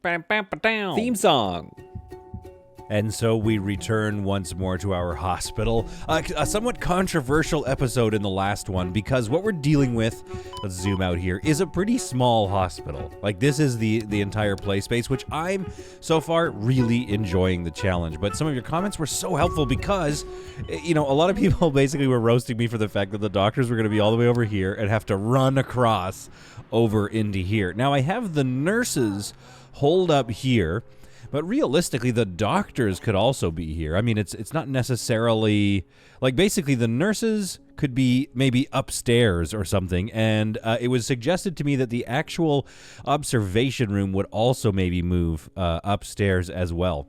Theme song. And so we return once more to our hospital. A somewhat controversial episode in the last one because what we're dealing with, let's zoom out here, is a pretty small hospital. Like this is the entire play space, which I'm so far really enjoying the challenge. But some of your comments were so helpful because, you know, a lot of people basically were roasting me for the fact that the doctors were going to be all the way over here and have to run across over into here. Now I have the nurses holed up here. But realistically, the doctors could also be here. I mean, it's not necessarily, like basically the nurses could be maybe upstairs or something. And it was suggested to me that the actual observation room would also maybe move upstairs as well.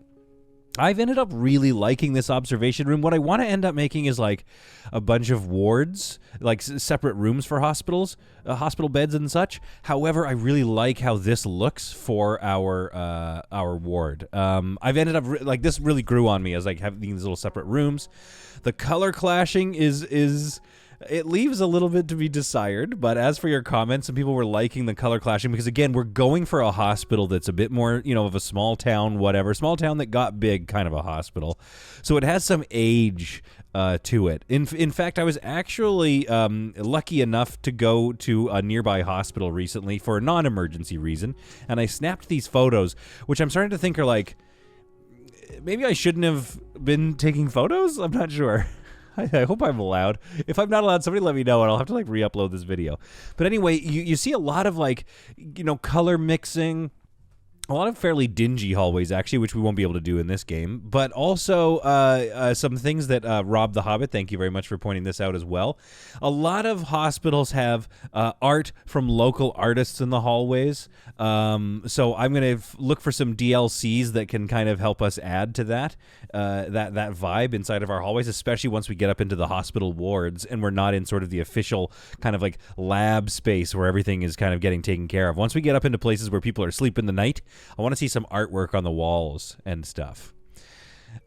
I've ended up really liking this observation room. What I want to end up making is like a bunch of wards, like separate rooms for hospitals, hospital beds and such. However, I really like how this looks for our ward. I've ended up like this really grew on me as like having these little separate rooms. The color clashing is it leaves a little bit to be desired, but as for your comments, some people were liking the color clashing because, again, we're going for a hospital that's a bit more, you know, of a small town, whatever. Small town that got big kind of a hospital. So it has some age to it. In fact, I was actually lucky enough to go to a nearby hospital recently for a non-emergency reason, and I snapped these photos, which I'm starting to think are like, maybe I shouldn't have been taking photos? I'm not sure. I hope I'm allowed. If I'm not allowed, somebody let me know and I'll have to like re-upload this video. But anyway, you see a lot of like, you know, color mixing, a lot of fairly dingy hallways actually, which we won't be able to do in this game, but also some things that Rob the Hobbit, thank you very much for pointing this out as well. A lot of hospitals have art from local artists in the hallways. So I'm going to look for some DLCs that can kind of help us add to that vibe inside of our hallways, especially once we get up into the hospital wards and we're not in sort of the official kind of like lab space where everything is kind of getting taken care of. Once we get up into places where people are sleeping the night, I want to see some artwork on the walls and stuff.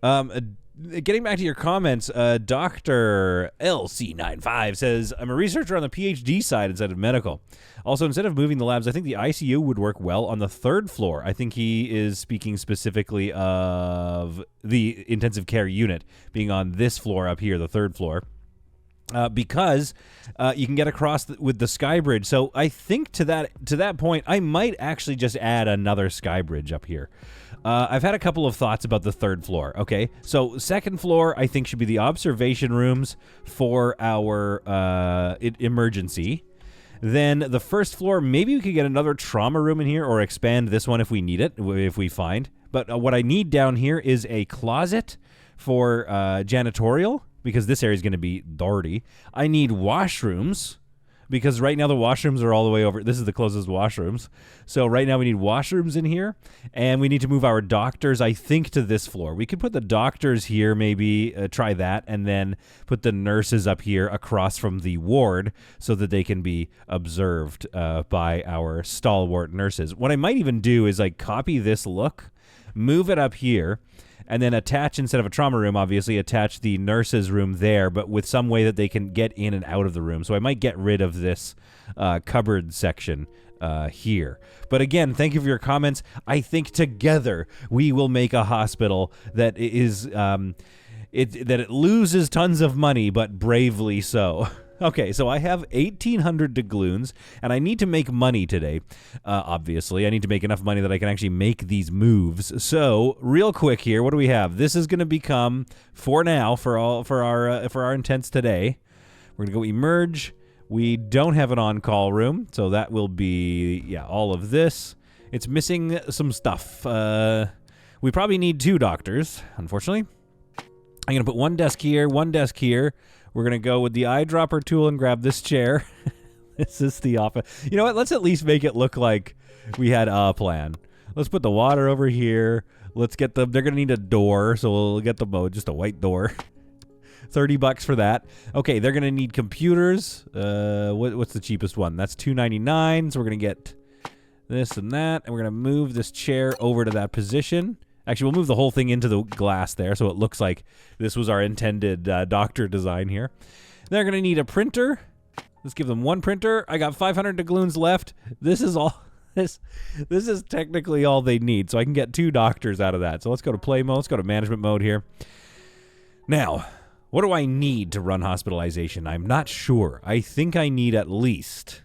Getting back to your comments, Dr. LC95 says, I'm a researcher on the PhD side instead of medical. Also, instead of moving the labs, I think the ICU would work well on the third floor. I think he is speaking specifically of the intensive care unit being on this floor up here, the third floor. Because you can get across with the sky bridge. So I think to that point, I might actually just add another sky bridge up here. I've had a couple of thoughts about the third floor. Okay, so second floor I think should be the observation rooms for our emergency. Then the first floor, maybe we could get another trauma room in here or expand this one if we need it, if we find. But what I need down here is a closet for janitorial, because this area is going to be dirty. I need washrooms, because right now the washrooms are all the way over. This is the closest washrooms. So right now we need washrooms in here, and we need to move our doctors, I think, to this floor. We could put the doctors here, maybe try that, and then put the nurses up here across from the ward so that they can be observed by our stalwart nurses. What I might even do is like copy this look, move it up here, and then attach, instead of a trauma room, obviously, attach the nurses' room there, but with some way that they can get in and out of the room. So I might get rid of this cupboard section here. But again, thank you for your comments. I think together we will make a hospital that is that it loses tons of money, but bravely so. Okay, so I have 1,800 doubloons, and I need to make money today. Obviously, I need to make enough money that I can actually make these moves. So, real quick here, what do we have? This is going to become, for now, for our intents today, we're going to go emerge. We don't have an on-call room, so that will be all of this. It's missing some stuff. We probably need 2 doctors, unfortunately. I'm going to put one desk here, one desk here. We're going to go with the eyedropper tool and grab this chair. This is the office. You know what? Let's at least make it look like we had a plan. Let's put the water over here. Let's get them. They're going to need a door, so we'll get them just a white door. $30 for that. Okay, they're going to need computers. What's the cheapest one? That's $2.99, so we're going to get this and that, and we're going to move this chair over to that position. Actually, we'll move the whole thing into the glass there so it looks like this was our intended doctor design here. They're going to need a printer. Let's give them one printer. I got 500 doubloons left. This is all this is technically all they need, so I can get 2 doctors out of that. So let's go to play mode. Let's go to management mode here. Now, what do I need to run hospitalization? I'm not sure. I think I need at least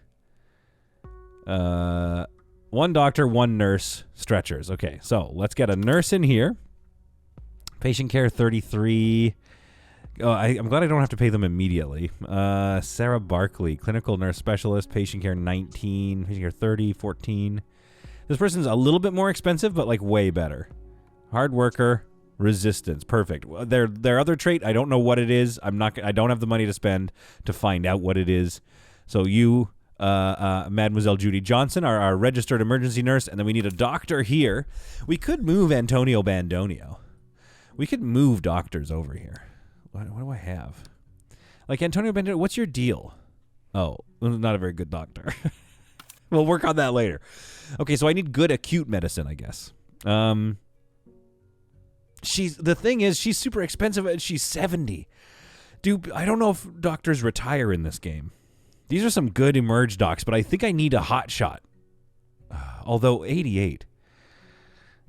1 doctor, 1 nurse, stretchers. Okay, so let's get a nurse in here. Patient care 33. Oh, I'm glad I don't have to pay them immediately. Sarah Barkley, clinical nurse specialist, patient care 19, patient care 30, 14. This person's a little bit more expensive, but like way better. Hard worker, resistance, perfect. Their other trait, I don't know what it is. I don't have the money to spend to find out what it is. So you, Mademoiselle Judy Johnson, are our registered emergency nurse, and then we need a doctor here. We could move Antonio Bandonio. We could move doctors over here. What do I have? Like, Antonio Bandonio, what's your deal? Oh, not a very good doctor. We'll work on that later. Okay, so I need good acute medicine, I guess. The thing is, she's super expensive, and she's 70. Dude, I don't know if doctors retire in this game. These are some good emerge docs, but I think I need a hot shot. Although 88.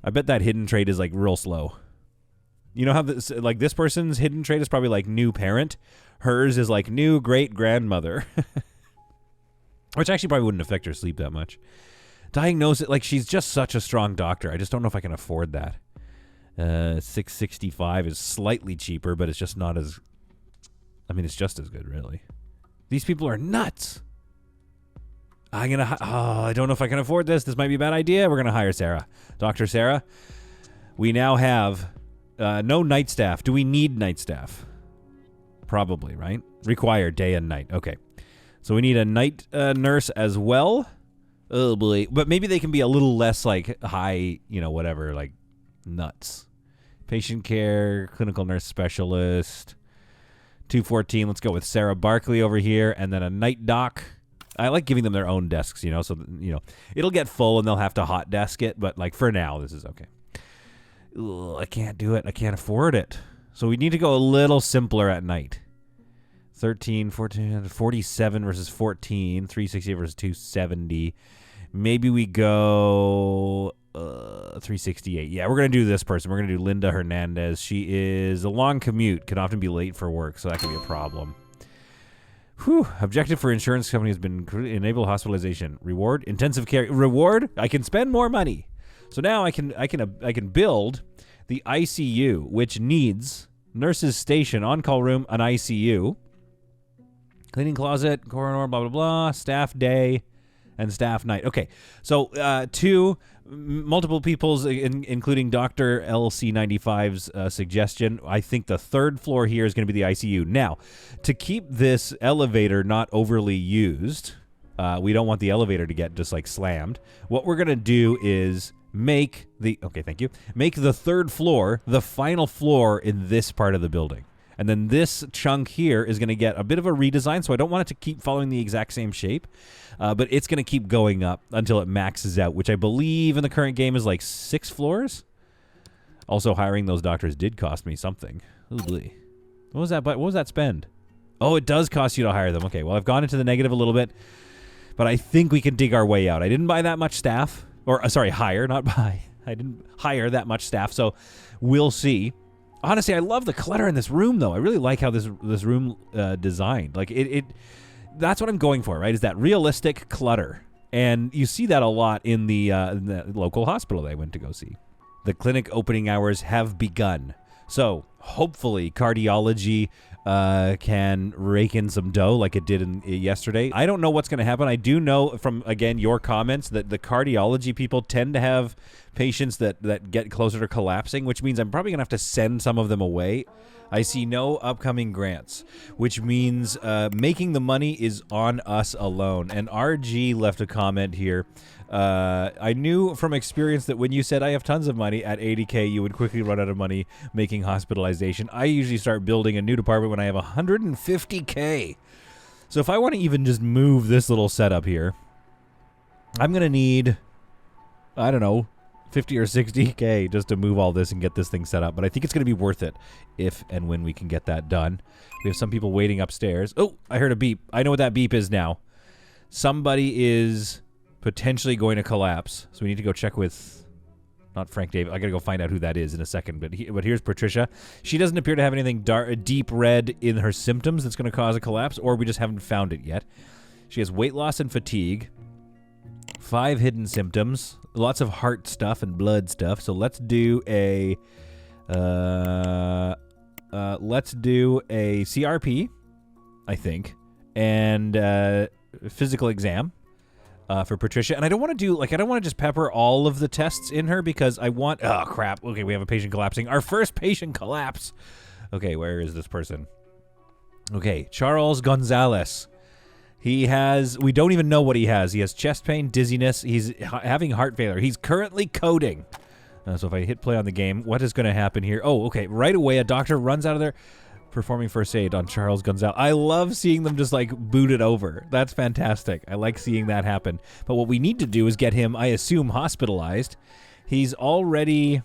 I bet that hidden trait is like real slow. You know how this person's hidden trait is probably like new parent. Hers is like new great grandmother. Which actually probably wouldn't affect her sleep that much. Diagnosis, like she's just such a strong doctor. I just don't know if I can afford that. 665 is slightly cheaper, but it's just not as, I mean, it's just as good, really. These people are nuts. I don't know if I can afford this. This might be a bad idea. We're going to hire Sarah. Dr. Sarah. We now have no night staff. Do we need night staff? Probably, right? Required day and night. Okay. So we need a night nurse as well. Oh, boy. But maybe they can be a little less, like, high, whatever, like, nuts. Patient care, clinical nurse specialist. 214. Let's go with Sarah Barkley over here. And then a night doc. I like giving them their own desks, so, it'll get full and they'll have to hot desk it. But, like, for now, this is okay. Ugh, I can't do it. I can't afford it. So we need to go a little simpler at night. 13, 14, 47 versus 14. 360 versus 270. Maybe we go 368. Yeah, we're going to do this person. We're going to do Linda Hernandez. She is a long commute, can often be late for work, so that can be a problem. Whew. Objective for insurance company has been enable hospitalization. Reward, intensive care. Reward, I can spend more money. So now I can build the ICU, which needs nurse's station, on-call room, an ICU, cleaning closet, coroner, blah, blah, blah, staff day, and staff night. Okay, so multiple people's, including Dr. LC95's suggestion. I think the 3rd floor here is going to be the ICU. Now, to keep this elevator not overly used, we don't want the elevator to get just like slammed. What we're going to do is make the 3rd floor the final floor in this part of the building. And then this chunk here is going to get a bit of a redesign, so I don't want it to keep following the exact same shape, but it's going to keep going up until it maxes out, which I believe in the current game is like 6 floors. Also, hiring those doctors did cost me something. Ooh, what was that? What was that spend? Oh, it does cost you to hire them. Okay, well, I've gone into the negative a little bit, but I think we can dig our way out. I didn't buy that much staff. Hire, not buy. I didn't hire that much staff, so we'll see. Honestly, I love the clutter in this room, though. I really like how this room designed. Like that's what I'm going for, right? Is that realistic clutter, and you see that a lot in the local hospital that I went to go see. The clinic opening hours have begun, so hopefully cardiology can rake in some dough like it did yesterday. I don't know what's going to happen. I do know from, again, your comments that the cardiology people tend to have patients that get closer to collapsing, which means I'm probably going to have to send some of them away. I see no upcoming grants, which means making the money is on us alone. And RG left a comment here. I knew from experience that when you said I have tons of money at 80K, you would quickly run out of money making hospitalization. I usually start building a new department when I have 150K. So if I want to even just move this little setup here, I'm going to need, I don't know, 50 or 60K just to move all this and get this thing set up. But I think it's going to be worth it if and when we can get that done. We have some people waiting upstairs. Oh, I heard a beep. I know what that beep is now. Somebody is potentially going to collapse. So we need to go check with, not Frank Davis. I got to go find out who that is in a second. But here's Patricia. She doesn't appear to have anything deep red in her symptoms that's going to cause a collapse, or we just haven't found it yet. She has weight loss and fatigue. 5 hidden symptoms. Lots of heart stuff and blood stuff. So let's do a CRP, I think, and physical exam for Patricia. And I don't want to do, I don't want to just pepper all of the tests in her because I want, oh crap. Okay, we have a patient collapsing. Our first patient collapse. Okay, where is this person? Okay, Charles Gonzales. He has, we don't even know what he has. He has chest pain, dizziness. He's having heart failure. He's currently coding. So if I hit play on the game, what is going to happen here? Oh, okay. Right away, a doctor runs out of there performing first aid on Charles Gonzales. I love seeing them just boot it over. That's fantastic. I like seeing that happen. But what we need to do is get him, I assume, hospitalized. He's already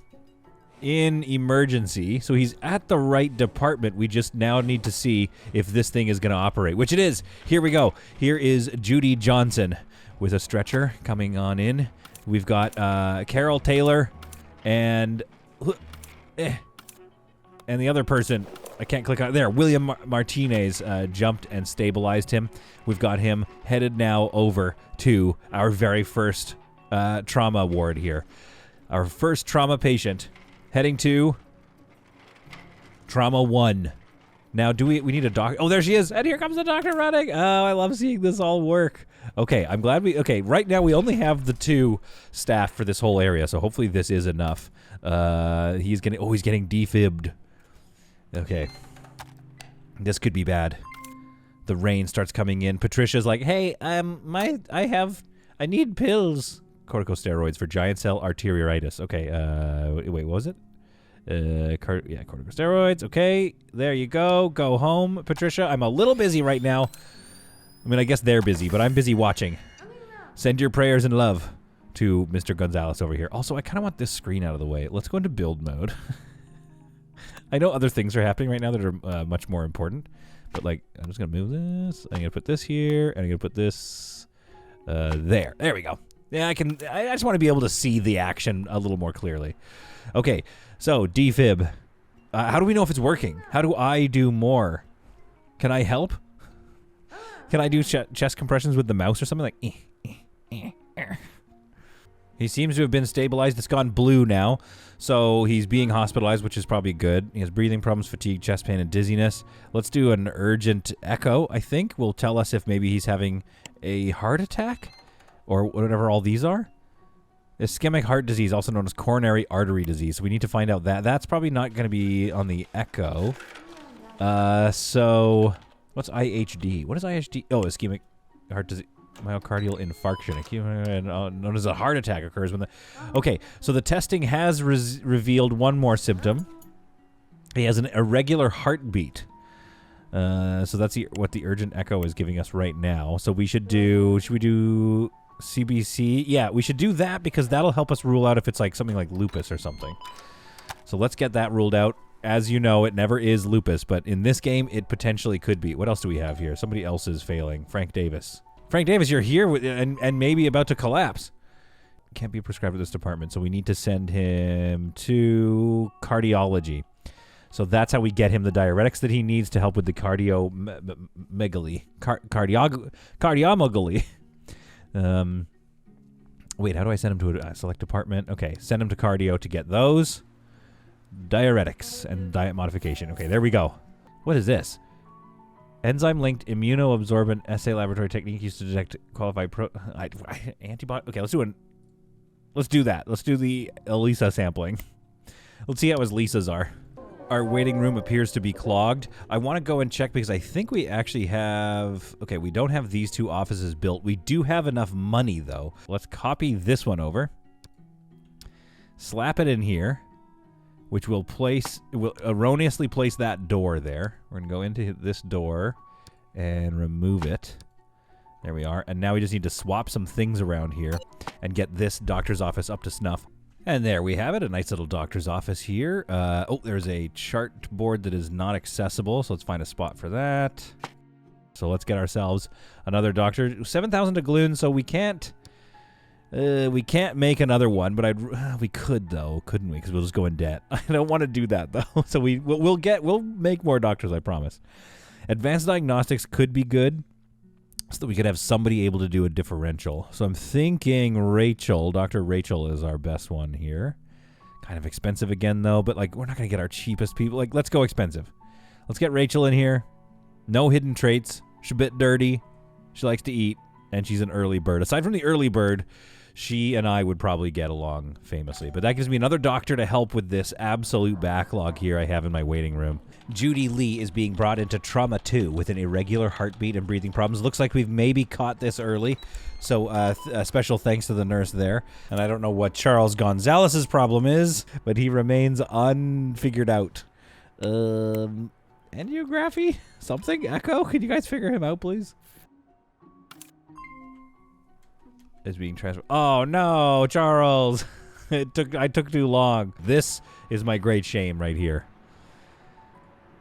in emergency, so he's at the right department. We just now need to see if this thing is going to operate, which it is. Here we go. Here is Judy Johnson with a stretcher coming on in. We've got Carol Taylor and the other person. I can't click on there. William Martinez jumped and stabilized him. We've got him headed now over to our very first trauma ward here. Our first trauma patient. Heading to Trauma 1. Now, we need a doctor? Oh, there she is. And here comes the doctor running. Oh, I love seeing this all work. Okay, I'm glad okay, right now we only have the 2 staff for this whole area, so hopefully this is enough. He's getting defibbed. Okay. This could be bad. The rain starts coming in. Patricia's like, hey, I need pills. Corticosteroids for giant cell arteriitis. Okay, wait, what was it? Corticosteroids. Okay, there you go. Go home, Patricia. I'm a little busy right now. I mean, I guess they're busy, but I'm busy watching. Send your prayers and love to Mr. Gonzales over here. Also, I kind of want this screen out of the way. Let's go into build mode. I know other things are happening right now that are much more important, but I'm just going to move this. I'm going to put this here, and I'm going to put this there. There we go. Yeah, I just want to be able to see the action a little more clearly. Okay, so defib. How do we know if it's working? How do I do more? Can I help? Can I do chest compressions with the mouse or something He seems to have been stabilized. It's gone blue now, so he's being hospitalized, which is probably good. He has breathing problems, fatigue, chest pain, and dizziness. Let's do an urgent echo, I think. Will tell us if maybe he's having a heart attack or whatever all these are. Ischemic heart disease, also known as coronary artery disease. So we need to find out that. That's probably not going to be on the echo. So what's IHD? What is IHD? Oh, ischemic heart disease. Myocardial infarction, known as a heart attack, occurs when the... Okay, so the testing has revealed one more symptom. He has an irregular heartbeat. So that's what the urgent echo is giving us right now. So we should do... Should we do CBC? Yeah, we should do that because that'll help us rule out if it's something like lupus or something. So let's get that ruled out. As you know, it never is lupus, but in this game, it potentially could be. What else do we have here? Somebody else is failing. Frank Davis. Frank Davis, you're here and maybe about to collapse. Can't be prescribed at this department, so we need to send him to cardiology. So that's how we get him the diuretics that he needs to help with the cardiomegaly. Cardiomegaly. Wait, how do I send him to a select department? Okay, send him to cardio to get those diuretics and diet modification. Okay, there we go. What is this? Enzyme-linked immunoabsorbent assay laboratory technique used to detect qualified antibody. Okay, let's do that. Let's do the ELISA sampling. Let's see how his LISAs are. Our waiting room appears to be clogged. I want to go and check because I think we actually have... Okay, we don't have these 2 offices built. We do have enough money, though. Let's copy this one over. Slap it in here, which will erroneously place that door there. We're going to go into this door and remove it. There we are. And now we just need to swap some things around here and get this doctor's office up to snuff. And there we have it, a nice little doctor's office here. Oh, there's a chart board that is not accessible, so let's find a spot for that. So let's get ourselves another doctor. 7,000 to Gloon, so we can't We can't make another one, but we could though, couldn't we? Because we'll just go in debt. I don't want to do that though. So we'll make more doctors, I promise. Advanced diagnostics could be good, so that we could have somebody able to do a differential. So I'm thinking Rachel, Dr. Rachel is our best one here. Kind of expensive again though, but like we're not gonna get our cheapest people. Like let's go expensive. Let's get Rachel in here. No hidden traits. She's a bit dirty. She likes to eat, and she's an early bird. Aside from the early bird, she and I would probably get along famously. But that gives me another doctor to help with this absolute backlog here I have in my waiting room. Judy Lee is being brought into trauma 2 with an irregular heartbeat and breathing problems. Looks like we've maybe caught this early. So a special thanks to the nurse there. And I don't know what Charles Gonzales' problem is, but he remains unfigured out. Angiography? Something? Echo? Can you guys figure him out, please? Is being transferred. Oh no, Charles! I took too long. This is my great shame right here.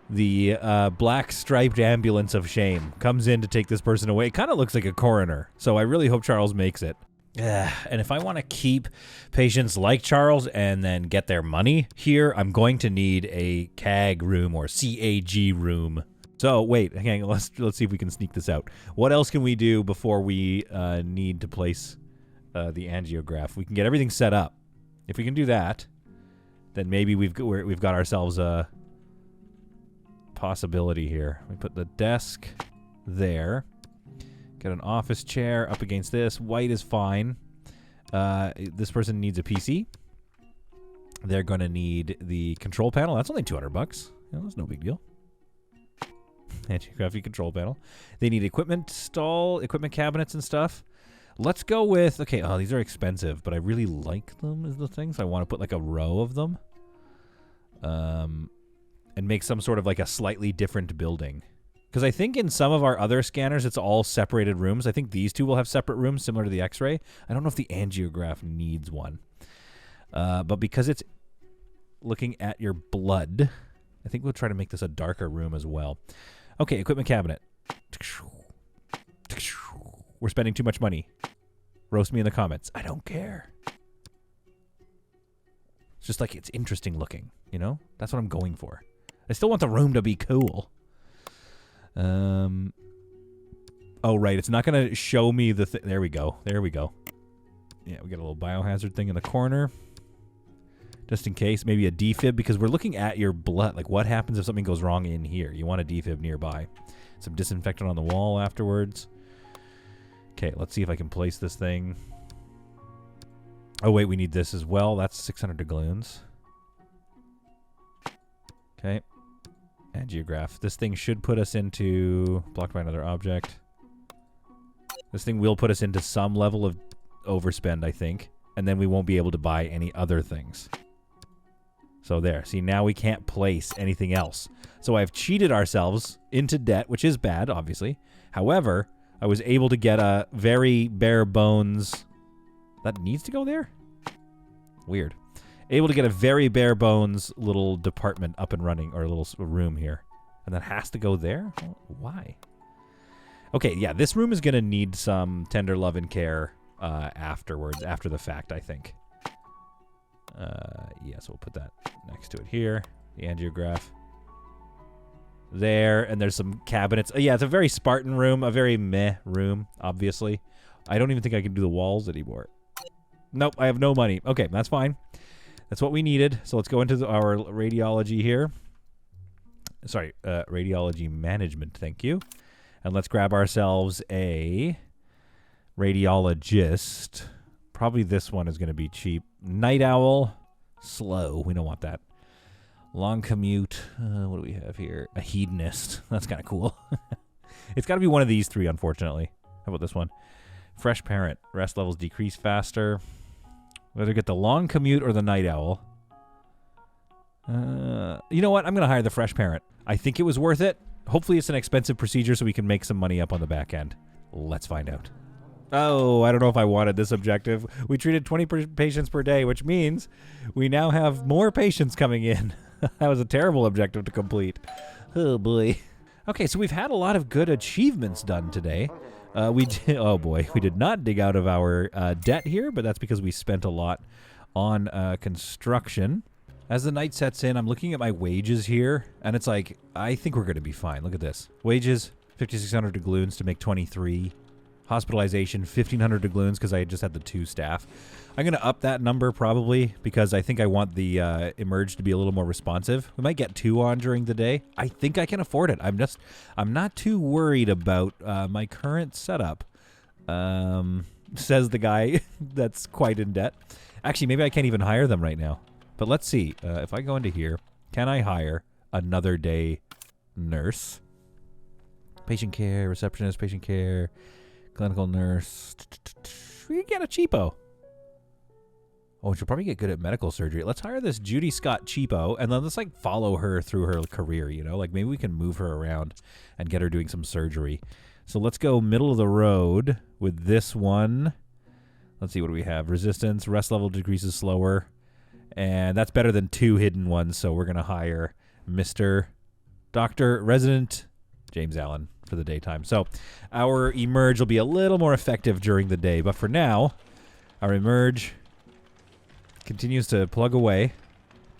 The black striped ambulance of shame comes in to take this person away. It kind of looks like a coroner, so I really hope Charles makes it. And if I want to keep patients like Charles and then get their money here, I'm going to need a CAG room or CAG room. So wait, hang on, let's see if we can sneak this out. What else can we do before we need to place the angiograph? We can get everything set up. If we can do that, then maybe we've got ourselves a possibility here. We put the desk there. Got an office chair up against this. White is fine. This person needs a PC. They're going to need the control panel. That's only $200. You know, that's no big deal. Angiography control panel. They need equipment cabinets and stuff. Let's go with, okay, oh, these are expensive, but I really like them is the thing. So I want to put like a row of them. And make some sort of like a slightly different building. Because I think in some of our other scanners, it's all separated rooms. I think these two will have separate rooms similar to the X-ray. I don't know if the angiograph needs one. But because it's looking at your blood, I think we'll try to make this a darker room as well. Okay, equipment cabinet. We're spending too much money. Roast me in the comments. I don't care. It's just like it's interesting looking, you know? That's what I'm going for. I still want the room to be cool. Oh, right. It's not going to show me the thing. There we go. There we go. Yeah, we got a little biohazard thing in the corner. Just in case. Maybe a defib, because we're looking at your blood. Like, what happens if something goes wrong in here? You want a defib nearby. Some disinfectant on the wall afterwards. Okay, let's see if I can place this thing. Oh, wait, we need this as well. That's 600 doubloons. Okay. Angiograph. This thing should put us into... Blocked by another object. This thing will put us into some level of overspend, I think. And then we won't be able to buy any other things. So there. See, now we can't place anything else. So I've cheated ourselves into debt, which is bad, obviously. However, I was able to get a very bare bones... That needs to go there? Weird. Able to get a very bare bones little department up and running, or a little room here. And that has to go there? Why? Okay, yeah, this room is going to need some tender love and care afterwards, after the fact, I think. Yeah, so we'll put that next to it here. The angiograph. There, and there's some cabinets. Yeah, it's a very Spartan room, a very meh room, obviously. I don't even think I can do the walls anymore. Nope, I have no money. Okay, that's fine. That's what we needed. So let's go into our radiology here. Sorry, radiology management, thank you. And let's grab ourselves a radiologist. Probably this one is going to be cheap. Night owl, slow. We don't want that. Long commute. What do we have here? A hedonist. That's kind of cool. It's got to be one of these three, unfortunately. How about this one? Fresh parent. Rest levels decrease faster. Whether get the long commute or the night owl. You know what? I'm going to hire the fresh parent. I think it was worth it. Hopefully it's an expensive procedure so we can make some money up on the back end. Let's find out. Oh, I don't know if I wanted this objective. We treated 20 patients per day, which means we now have more patients coming in. That was a terrible objective to complete. Oh, boy. Okay, so we've had a lot of good achievements done today. Oh boy, we did not dig out of our debt here, but that's because we spent a lot on construction. As the night sets in, I'm looking at my wages here, and it's like, I think we're going to be fine. Look at this. Wages, 5,600 doubloons to make 23. Hospitalization, 1,500 doubloons because I just had the 2 staff. I'm going to up that number probably because I think I want the emerge to be a little more responsive. We might get 2 on during the day. I think I can afford it. I'm not too worried about my current setup, says the guy that's quite in debt. Actually, maybe I can't even hire them right now. But let's see. If I go into here, can I hire another day nurse? Patient care, receptionist, patient care, clinical nurse. We can get a cheapo. Oh, she'll probably get good at medical surgery. Let's hire this Judy Scott cheapo, and then let's like follow her through her career, you know? Like maybe we can move her around and get her doing some surgery. So let's go middle of the road with this one. Let's see, what do we have? Resistance, rest level decreases slower. And that's better than 2 hidden ones, so we're going to hire Mr. Dr. Resident James Allen for the daytime. So our emerge will be a little more effective during the day, but for now, our emerge continues to plug away.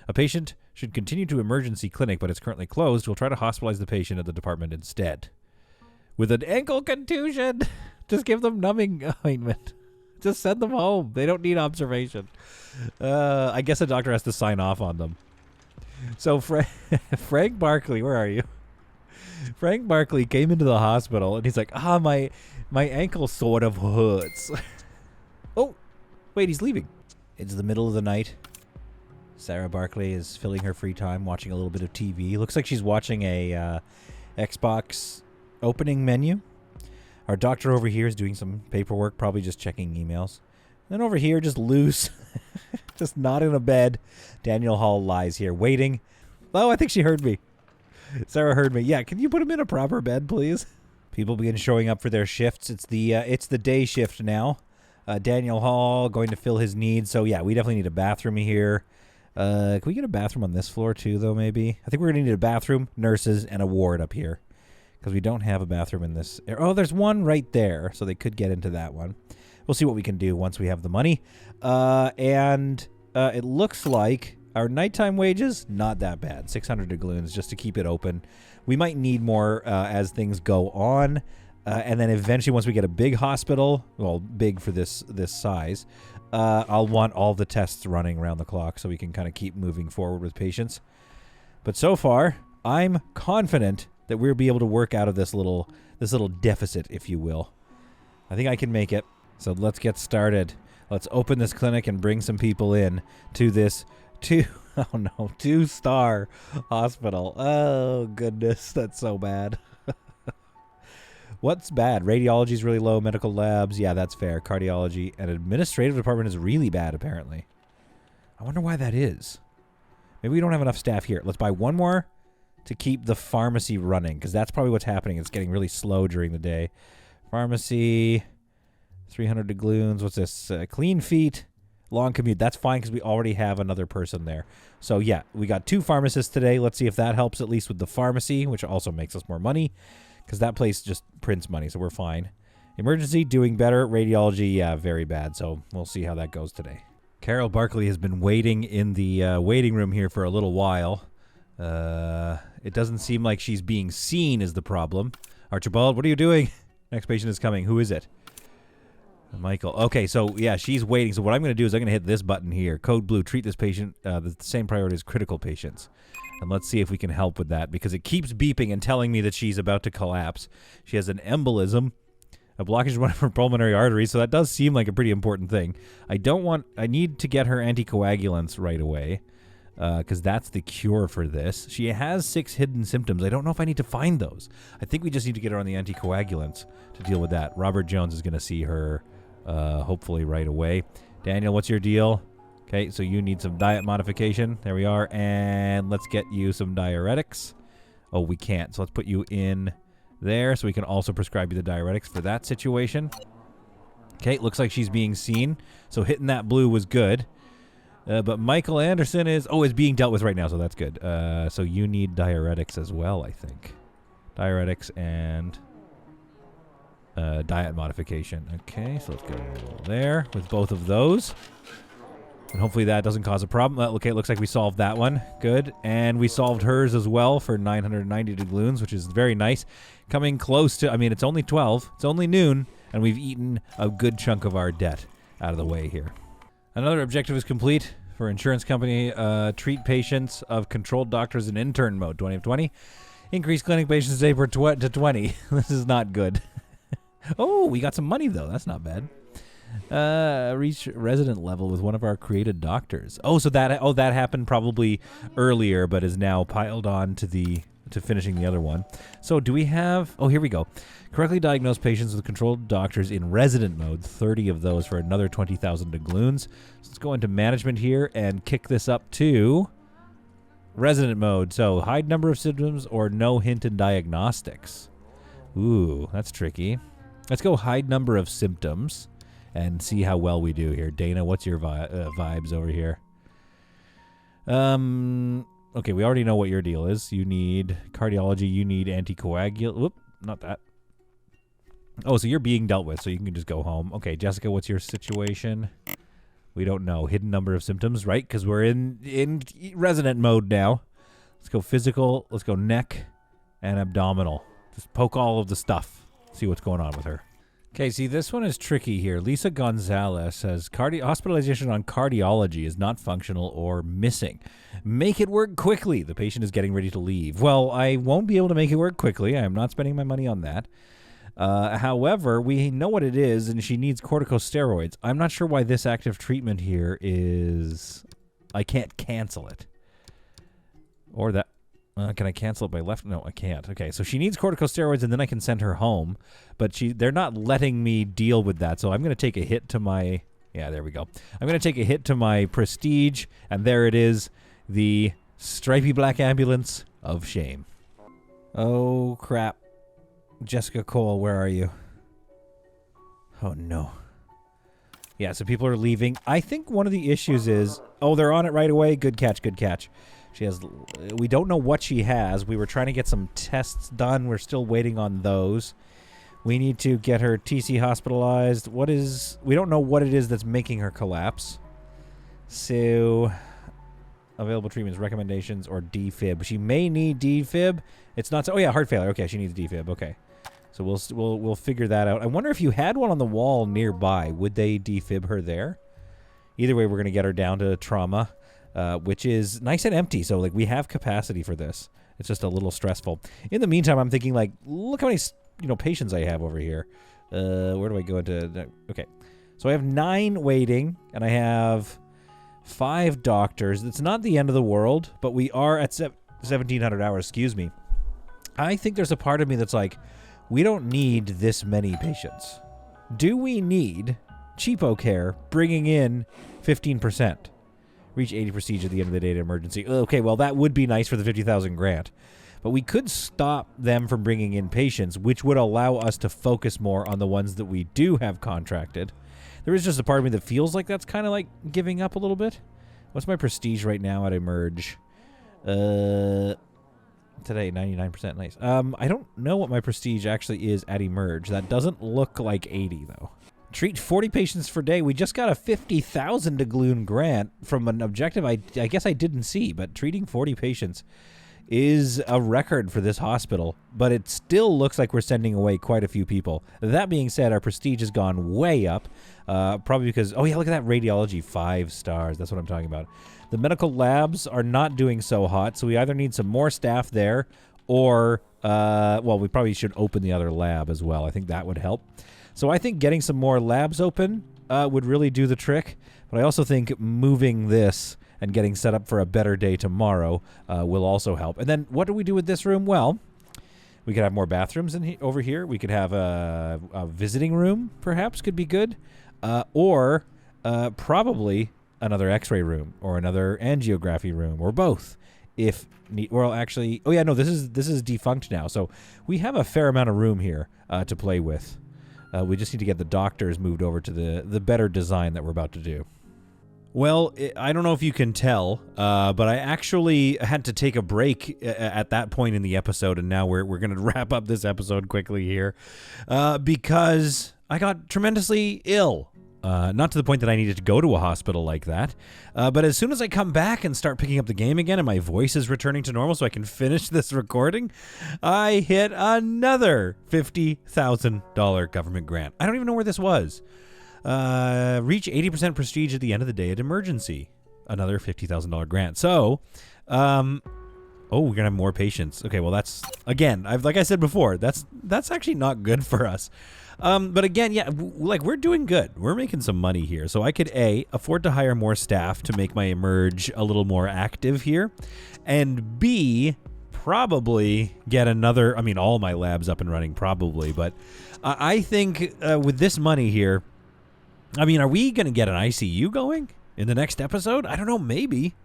A patient should continue to emergency clinic, but it's currently closed. We'll try to hospitalize the patient at the department instead. With an ankle contusion, just give them numbing ointment. Just send them home. They don't need observation. I guess a doctor has to sign off on them. So Frank Barkley, where are you? Frank Barkley came into the hospital and he's like, my ankle sort of hurts. Oh, wait, he's leaving. It's the middle of the night. Sarah Barkley is filling her free time watching a little bit of TV. Looks like she's watching a Xbox opening menu. Our doctor over here is doing some paperwork, probably just checking emails. And then over here, just loose, just not in a bed. Daniel Hall lies here, waiting. Oh, I think she heard me. Sarah heard me. Yeah, can you put him in a proper bed, please? People begin showing up for their shifts. It's the day shift now. Daniel Hall going to fill his needs. So, yeah, we definitely need a bathroom here. Can we get a bathroom on this floor, too, though, maybe? I think we're going to need a bathroom, nurses, and a ward up here. Because we don't have a bathroom in this area. Oh, there's one right there, so they could get into that one. We'll see what we can do once we have the money. And it looks like our nighttime wages, not that bad. 600 doubloons just to keep it open. We might need more as things go on. And then eventually, once we get a big hospital, well, big for this size, I'll want all the tests running around the clock so we can kind of keep moving forward with patients. But so far, I'm confident that we'll be able to work out of this little deficit, if you will. I think I can make it. So let's get started. Let's open this clinic and bring some people in to this 2-star hospital. Oh, goodness. That's so bad. What's bad? Radiology is really low. Medical labs. Yeah, that's fair. Cardiology and administrative department is really bad, apparently. I wonder why that is. Maybe we don't have enough staff here. Let's buy one more to keep the pharmacy running, because that's probably what's happening. It's getting really slow during the day. Pharmacy, 300 doubloons. What's this? Clean feet, long commute. That's fine because we already have another person there. So, yeah, we got 2 pharmacists today. Let's see if that helps at least with the pharmacy, which also makes us more money because that place just prints money, so we're fine. Emergency, doing better. Radiology, yeah, very bad. So we'll see how that goes today. Carol Barkley has been waiting in the waiting room here for a little while. It doesn't seem like she's being seen is the problem. Archibald, what are you doing? Next patient is coming. Who is it? Michael. Okay, so yeah, she's waiting. So what I'm going to do is I'm going to hit this button here. Code blue, treat this patient the same priority as critical patients. And let's see if we can help with that because it keeps beeping and telling me that she's about to collapse. She has an embolism, a blockage in one of her pulmonary arteries, so that does seem like a pretty important thing. I need to get her anticoagulants right away. Because that's the cure for this. She has 6 hidden symptoms. I don't know if I need to find those. I think we just need to get her on the anticoagulants to deal with that. Robert Jones is going to see her hopefully right away. Daniel, what's your deal? Okay, so you need some diet modification. There we are. And let's get you some diuretics. Oh, we can't. So let's put you in there so we can also prescribe you the diuretics for that situation. Okay, looks like she's being seen. So hitting that blue was good. But Michael Anderson is being dealt with right now, so that's good. So you need diuretics as well, I think. Diuretics and... diet modification. Okay, so let's go there with both of those. And hopefully that doesn't cause a problem. Okay, it looks like we solved that one. Good. And we solved hers as well for 990 doubloons, which is very nice. Coming close to, I mean, it's only 12. It's only noon, and we've eaten a good chunk of our debt out of the way here. Another objective is complete for insurance company. Treat patients of controlled doctors in intern mode, 20 of 20. Increase clinic patients day to 20. This is not good. Oh, we got some money, though. That's not bad. Reach resident level with one of our created doctors. Oh, so that happened probably earlier, but is now piled on to finishing the other one. So do we have? Oh, here we go. Correctly diagnose patients with controlled doctors in resident mode. 30 of those for another 20,000 doubloons. So let's go into management here and kick this up to resident mode. So hide number of symptoms or no hint in diagnostics. Ooh, that's tricky. Let's go hide number of symptoms and see how well we do here. Dana, what's your vibes over here? Okay, we already know what your deal is. You need cardiology. You need anticoagulant. Whoop, not that. Oh, so you're being dealt with, so you can just go home. Okay, Jessica, what's your situation? We don't know. Hidden number of symptoms, right? Because we're in resident mode now. Let's go physical. Let's go neck and abdominal. Just poke all of the stuff. See what's going on with her. Okay, see, this one is tricky here. Lisa Gonzales says, hospitalization on cardiology is not functional or missing. Make it work quickly. The patient is getting ready to leave. Well, I won't be able to make it work quickly. I am not spending my money on that. However, we know what it is, and she needs corticosteroids. I'm not sure why this active treatment here is... I can't cancel it. Or that... can I cancel it by left? No, I can't. Okay, so she needs corticosteroids, and then I can send her home. But they're not letting me deal with that, so I'm going to take a hit to my... Yeah, there we go. I'm going to take a hit to my prestige, and there it is. The stripy black ambulance of shame. Oh, crap. Jessica Cole, where are you? Oh, no. Yeah, so people are leaving. I think one of the issues is... Oh, they're on it right away. Good catch, good catch. She has... We don't know what she has. We were trying to get some tests done. We're still waiting on those. We need to get her TC hospitalized. What is... We don't know what it is that's making her collapse. So... Available treatments, recommendations, or defib. She may need defib. It's not... Oh, yeah, heart failure. Okay, she needs defib. Okay. So we'll figure that out. I wonder if you had one on the wall nearby. Would they defib her there? Either way, we're going to get her down to trauma. Which is nice and empty, so like we have capacity for this. It's just a little stressful. In the meantime, I'm thinking like, look how many patients I have over here. Where do I go into? Okay, so I have 9 waiting, and I have 5 doctors. It's not the end of the world, but we are at 1,700 hours. Excuse me. I think there's a part of me that's like, we don't need this many patients. Do we need cheapo care bringing in 15%? Reach 80 prestige at the end of the day to emergency. Okay, well, that would be nice for the 50,000 grant. But we could stop them from bringing in patients, which would allow us to focus more on the ones that we do have contracted. There is just a part of me that feels like that's kind of like giving up a little bit. What's my prestige right now at Emerge? Today, 99%. Nice. I don't know what my prestige actually is at Emerge. That doesn't look like 80, though. Treat 40 patients per day. We just got a 50,000 doubloon grant from an objective I guess I didn't see, but treating 40 patients is a record for this hospital, but it still looks like we're sending away quite a few people. That being said, our prestige has gone way up, probably because, oh yeah, look at that radiology, 5 stars. That's what I'm talking about. The medical labs are not doing so hot, so we either need some more staff there or, well, we probably should open the other lab as well. I think that would help. So I think getting some more labs open would really do the trick, but I also think moving this and getting set up for a better day tomorrow will also help. And then what do we do with this room? Well, we could have more bathrooms over here. We could have a visiting room, perhaps, could be good. Or probably another x-ray room or another angiography room or both. If well, actually, oh yeah, no, this is defunct now. So we have a fair amount of room here to play with. We just need to get the doctors moved over to the better design that we're about to do. Well, I don't know if you can tell, but I actually had to take a break at that point in the episode, and now we're going to wrap up this episode quickly here because I got tremendously ill. Not to the point that I needed to go to a hospital like that, but as soon as I come back and start picking up the game again and my voice is returning to normal so I can finish this recording, I hit another $50,000 government grant. I don't even know where this was. Reach 80% prestige at the end of the day at emergency. Another $50,000 grant. So, we're gonna have more patients. Okay, well that's again, like I said before, that's actually not good for us. But again, yeah, like we're doing good. We're making some money here, so I could afford to hire more staff to make my Emerge a little more active here, and B, probably get another. I mean, all my labs up and running probably, but I think with this money here. I mean, are we going to get an ICU going in the next episode? I don't know, maybe.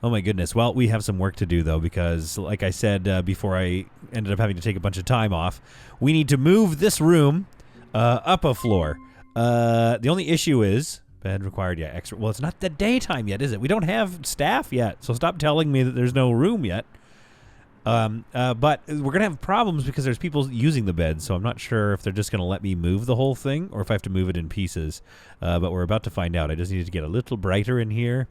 Oh my goodness. Well, we have some work to do though, because like I said before I ended up having to take a bunch of time off, we need to move this room up a floor. The only issue is bed required, yeah, extra. Well, it's not the daytime yet, is it? We don't have staff yet, so stop telling me that there's no room yet. But we're going to have problems because there's people using the bed, so I'm not sure if they're just going to let me move the whole thing or if I have to move it in pieces. But we're about to find out. I just needed to get a little brighter in here.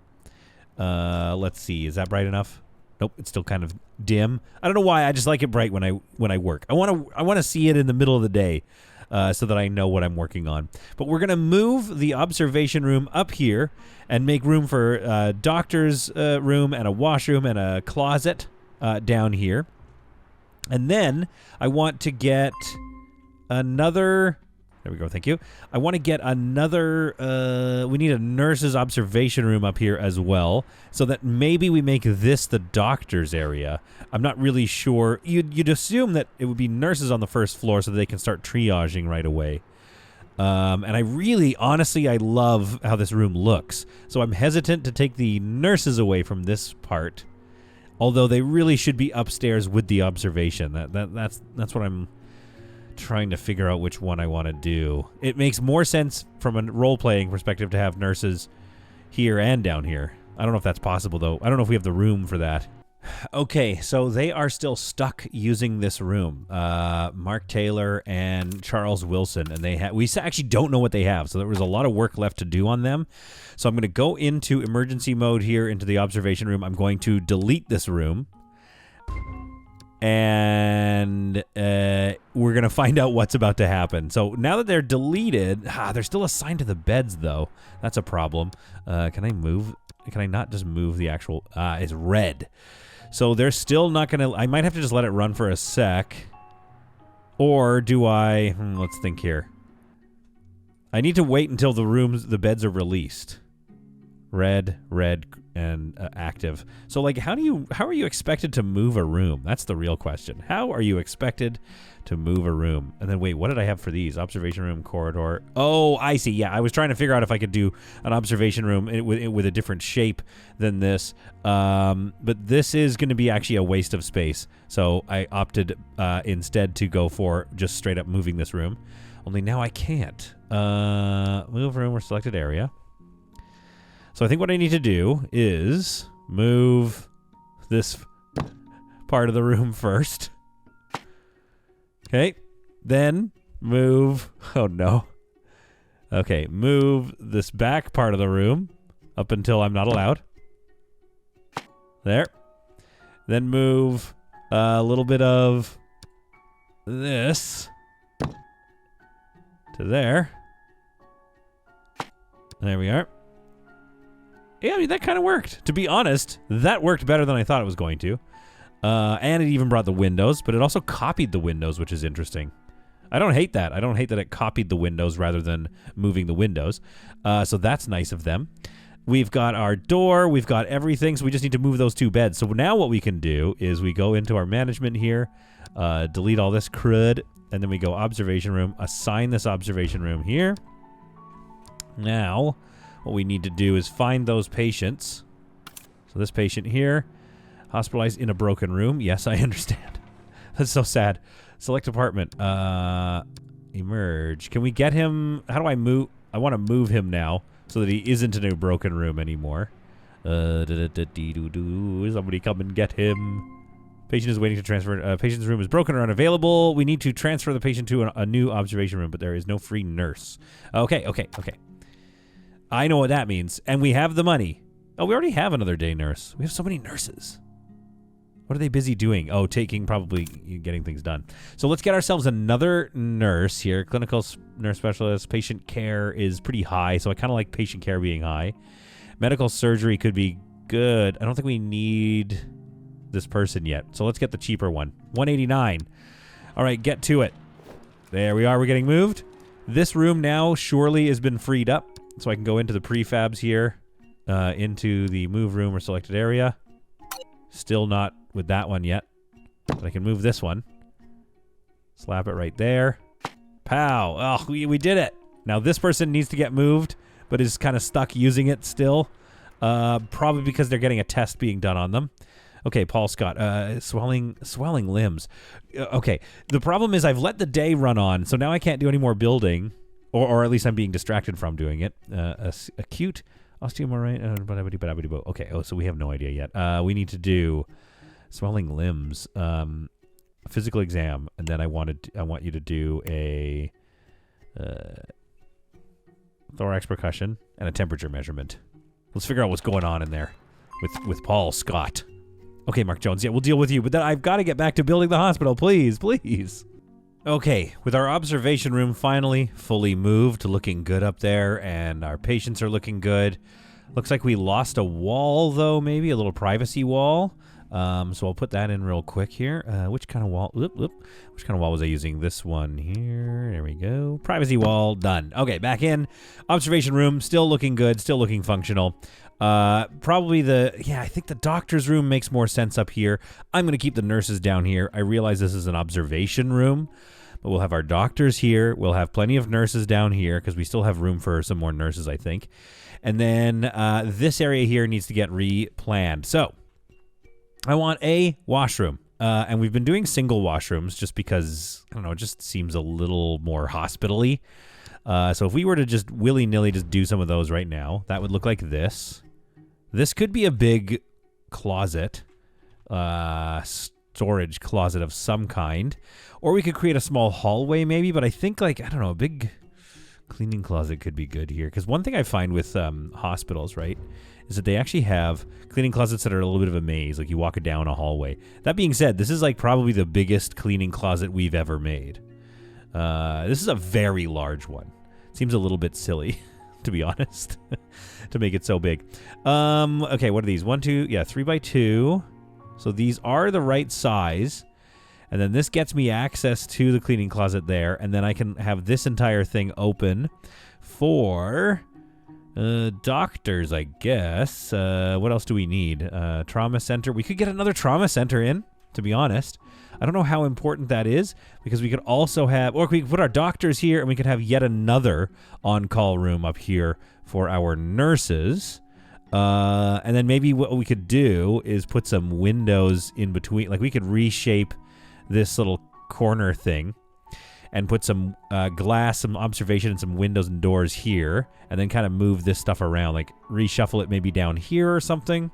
Let's see. Is that bright enough? Nope, it's still kind of dim. I don't know why. I just like it bright when I work. I want to see it in the middle of the day so that I know what I'm working on. But we're going to move the observation room up here and make room for a doctor's room and a washroom and a closet. Down here. And then I want to get another... There we go, thank you. I want to get another... we need a nurse's observation room up here as well, so that maybe we make this the doctor's area. I'm not really sure. You'd assume that it would be nurses on the first floor so that they can start triaging right away. And I really, honestly, I love how this room looks. So I'm hesitant to take the nurses away from this part. Although they really should be upstairs with the observation. That's what I'm trying to figure out which one I want to do. It makes more sense from a role-playing perspective to have nurses here and down here. I don't know if that's possible, though. I don't know if we have the room for that. Okay, so they are still stuck using this room. Mark Taylor and Charles Wilson, and we actually don't know what they have, so there was a lot of work left to do on them. So I'm going to go into emergency mode here into the observation room. I'm going to delete this room, and we're going to find out what's about to happen. So now that they're deleted, they're still assigned to the beds, though. That's a problem. Can I move? Can I not just move the actual... it's red. So they're still not going to... I might have to just let it run for a sec. Or do I... let's think here. I need to wait until the beds are released. Red, and active. So, like, how are you expected to move a room? That's the real question. How are you expected to move a room? And then, wait, what did I have for these? Observation room, corridor. Oh, I see. Yeah, I was trying to figure out if I could do an observation room with a different shape than this. But this is going to be actually a waste of space. So I opted instead to go for just straight up moving this room. Only now I can't. Move room or selected area. So I think what I need to do is move this part of the room first. Okay. Then move... Oh, no. Okay. Move this back part of the room up until I'm not allowed. There. Then move a little bit of this to there. There we are. Yeah, I mean, that kind of worked. To be honest, that worked better than I thought it was going to. And it even brought the windows, but it also copied the windows, which is interesting. I don't hate that. I don't hate that it copied the windows rather than moving the windows. So that's nice of them. We've got our door. We've got everything, so we just need to move those two beds. So now what we can do is we go into our management here, delete all this crud, and then we go observation room, assign this observation room here. Now... what we need to do is find those patients. So this patient here, hospitalized in a broken room. Yes, I understand. That's so sad. Select apartment. Emerge. Can we get him? How do I move? I want to move him now so that he isn't in a broken room anymore. Somebody come and get him. Patient is waiting to transfer. Patient's room is broken or unavailable. We need to transfer the patient to a new observation room, but there is no free nurse. Okay. I know what that means. And we have the money. Oh, we already have another day nurse. We have so many nurses. What are they busy doing? Oh, probably getting things done. So let's get ourselves another nurse here. Clinical nurse specialist. Patient care is pretty high, so I kind of like patient care being high. Medical surgery could be good. I don't think we need this person yet. So let's get the cheaper one. 189. All right, get to it. There we are. We're getting moved. This room now surely has been freed up. So I can go into the prefabs here, into the move room or selected area. Still not with that one yet. But I can move this one. Slap it right there. Pow. Oh, we did it. Now this person needs to get moved, but is kind of stuck using it still. Probably because they're getting a test being done on them. Okay, Paul Scott. Swelling limbs. Okay. The problem is I've let the day run on, so now I can't do any more building. Or at least I'm being distracted from doing it. Acute osteomyelitis. Okay, so we have no idea yet. We need to do swelling limbs, a physical exam, and then I want you to do a thorax percussion and a temperature measurement. Let's figure out what's going on in there with Paul Scott. Okay, Mark Jones. Yeah, we'll deal with you, but then I've got to get back to building the hospital, please. Okay, with our observation room finally fully moved, looking good up there, and our patients are looking good. Looks like we lost a wall, though, maybe a little privacy wall. So I'll put that in real quick here. Which kind of wall? Which kind of wall was I using? This one here. There we go. Privacy wall, done. Okay, back in. Observation room, still looking good, still looking functional. Probably I think the doctor's room makes more sense up here. I'm going to keep the nurses down here. I realize this is an observation room. But we'll have our doctors here. We'll have plenty of nurses down here because we still have room for some more nurses, I think. And then this area here needs to get replanned. So I want a washroom. And we've been doing single washrooms just because, I don't know, it just seems a little more hospital-y. So if we were to just willy-nilly just do some of those right now, that would look like this. This could be a big closet. Storage closet of some kind, or we could create a small hallway maybe, but I think a big cleaning closet could be good here, because one thing I find with hospitals, right, is that they actually have cleaning closets that are a little bit of a maze, like you walk down a hallway. That being said, this is probably the biggest cleaning closet we've ever made. This is a very large one. Seems a little bit silly, to be honest, to make it so big. Okay, what are these? 1, 2, 3 by 2. So these are the right size, and then this gets me access to the cleaning closet there, and then I can have this entire thing open for doctors, I guess. What else do we need? Trauma center. We could get another trauma center in, to be honest. I don't know how important that is, because we could also have, or we could put our doctors here, and we could have yet another on-call room up here for our nurses. And then maybe what we could do is put some windows in between. Like we could reshape this little corner thing and put some glass, some observation, and some windows and doors here, and then kind of move this stuff around, like reshuffle it maybe down here or something,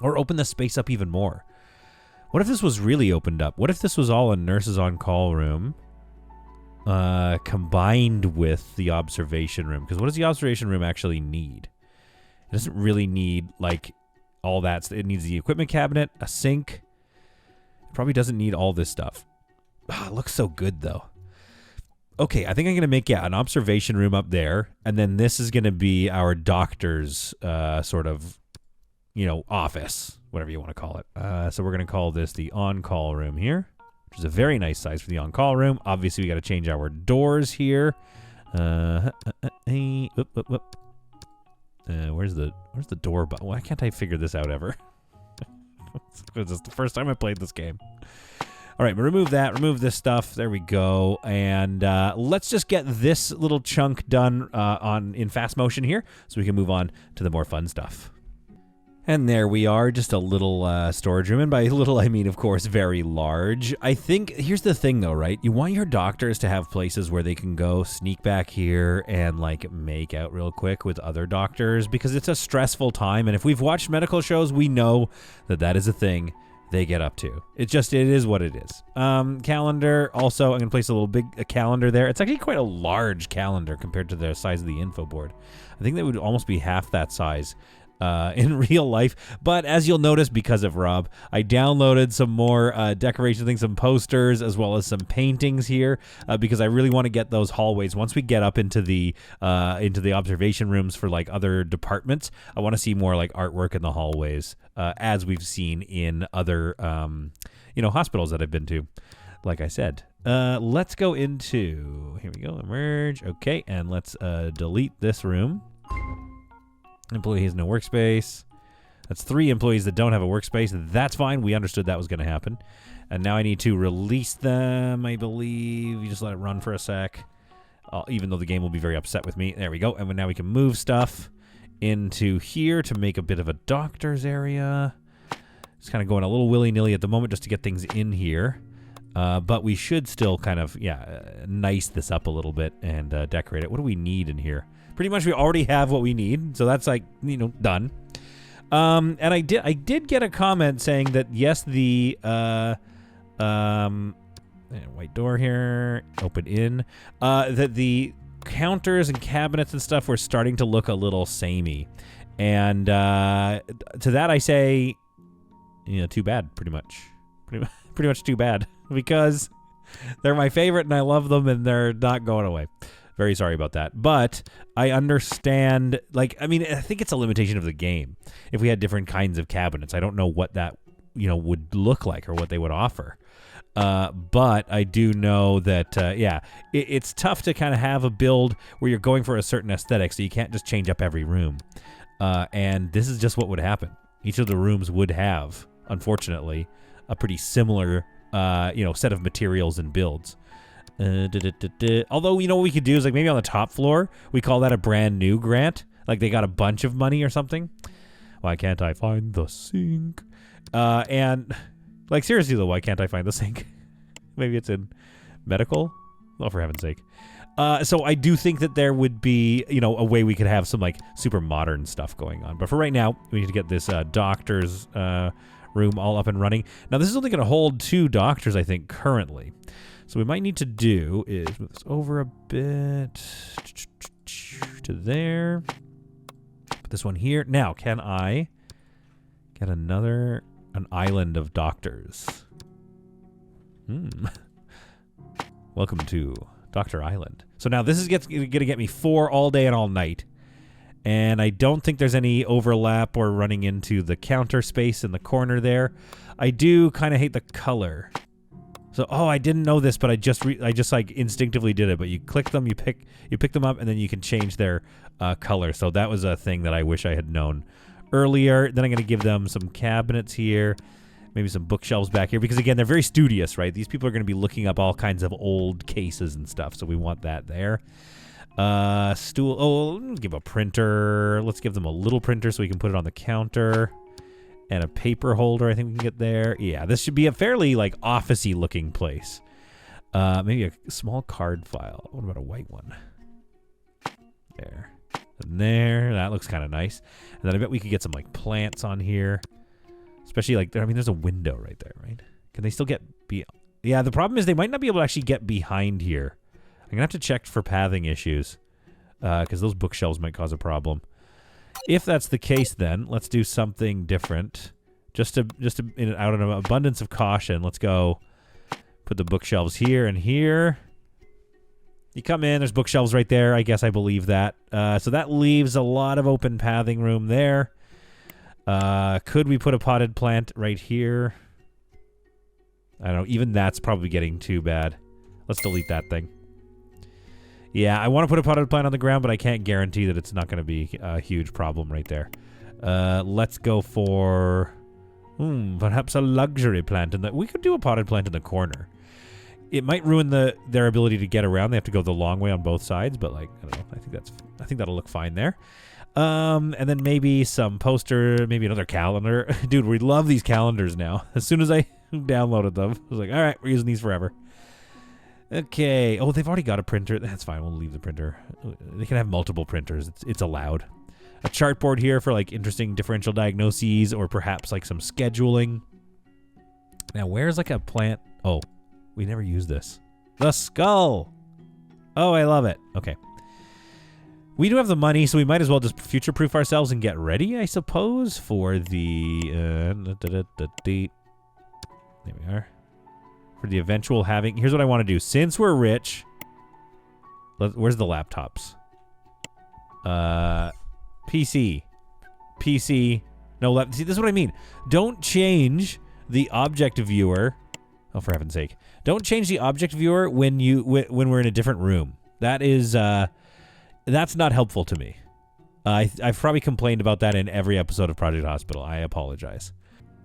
or open the space up even more. What if this was really opened up? What if this was all a nurses on call room combined with the observation room? Because what does the observation room actually need? It doesn't really need, all that. It needs the equipment cabinet, a sink. It probably doesn't need all this stuff. It looks so good, though. Okay, I think I'm going to make, an observation room up there. And then this is going to be our doctor's sort of, office, whatever you want to call it. So we're going to call this the on-call room here, which is a very nice size for the on-call room. Obviously, we got to change our doors here. Where's the door button? Why can't I figure this out ever? This is the first time I played this game. All right, remove that. Remove this stuff. There we go. And let's just get this little chunk done in fast motion here so we can move on to the more fun stuff. And there we are, just a little storage room. And by little, I mean, of course, very large. I think, here's the thing though, right? You want your doctors to have places where they can go sneak back here and like make out real quick with other doctors, because it's a stressful time. And if we've watched medical shows, we know that that is a thing they get up to. It is what it is. Calendar, also, I'm going to place a calendar there. It's actually quite a large calendar compared to the size of the info board. I think that would almost be half that size in real life. But as you'll notice, because of Rob, I downloaded some more decoration things, some posters, as well as some paintings here, because I really want to get those hallways. Once we get up into the observation rooms for like other departments, I want to see more like artwork in the hallways, as we've seen in other hospitals that I've been to. Like I said, let's go into, here we go, emerge. Okay, and let's delete this room. Employee has no workspace. That's 3 employees that don't have a workspace. That's fine. We understood that was going to happen. And now I need to release them, I believe. You just let it run for a sec. Even though the game will be very upset with me. There we go. And now we can move stuff into here to make a bit of a doctor's area. Just kind of going a little willy-nilly at the moment just to get things in here. But we should still kind of, nice this up a little bit and decorate it. What do we need in here? Pretty much we already have what we need, so that's like, done. And I did get a comment saying that yes, the white door here, open in, that the counters and cabinets and stuff were starting to look a little samey. And to that I say, too bad, pretty much too bad, because they're my favorite and I love them and they're not going away. Very sorry about that. But I understand, I think it's a limitation of the game. If we had different kinds of cabinets, I don't know what that, would look like or what they would offer. But I do know that, it's tough to kind of have a build where you're going for a certain aesthetic, so you can't just change up every room. And this is just what would happen. Each of the rooms would have, unfortunately, a pretty similar, set of materials and builds. Although, what we could do is maybe on the top floor, we call that a brand new grant. Like they got a bunch of money or something. Why can't I find the sink? And seriously though, why can't I find the sink? Maybe it's in medical? Oh, for heaven's sake. So I do think that there would be, a way we could have some super modern stuff going on. But for right now, we need to get this doctor's room all up and running. Now this is only going to hold 2 doctors, I think, currently. So we might need to do is move this over a bit to there. Put this one here. Now, can I get an island of doctors? Welcome to Dr. Island. So now this is going to get me 4 all day and all night. And I don't think there's any overlap or running into the counter space in the corner there. I do kind of hate the color. So, I didn't know this, but I just instinctively did it. But you click them, you pick them up, and then you can change their color. So that was a thing that I wish I had known earlier. Then I'm going to give them some cabinets here, maybe some bookshelves back here, because again, they're very studious, right? These people are going to be looking up all kinds of old cases and stuff, so we want that there. Stool. Let's give a printer. Let's give them a little printer so we can put it on the counter. And a paper holder, I think we can get there. Yeah, this should be a fairly, office-y looking place. Maybe a small card file. What about a white one? There. And there. That looks kind of nice. And then I bet we could get some, plants on here. Especially, there's a window right there, right? Can they still get... Yeah, the problem is they might not be able to actually get behind here. I'm going to have to check for pathing issues. Because those bookshelves might cause a problem. If that's the case, then let's do something different. Just out of an abundance of caution, let's go put the bookshelves here and here. You come in, there's bookshelves right there. I guess I believe that. So that leaves a lot of open pathing room there. Could we put a potted plant right here? I don't know. Even that's probably getting too bad. Let's delete that thing. Yeah, I want to put a potted plant on the ground, but I can't guarantee that it's not going to be a huge problem right there. Let's go for perhaps a luxury plant. We could do a potted plant in the corner. It might ruin their ability to get around. They have to go the long way on both sides, but I don't know. I think that'll look fine there. And then maybe some poster, maybe another calendar. Dude, we love these calendars now. As soon as I downloaded them, I was like, all right, we're using these forever. Okay. Oh, they've already got a printer. That's fine. We'll leave the printer. They can have multiple printers. It's allowed. A chartboard here for like interesting differential diagnoses or perhaps like some scheduling. Now, where's like a plant? Oh, we never used this. The skull. Oh, I love it. Okay. We do have the money, so we might as well just future-proof ourselves and get ready, I suppose, for the... there we are. For the eventual having... Here's what I want to do. Since we're rich... Where's the laptops? PC. PC. No, see, this is what I mean. Don't change the object viewer... Oh, for heaven's sake. Don't change the object viewer when we're in a different room. That is... That's not helpful to me. I've probably complained about that in every episode of Project Hospital. I apologize.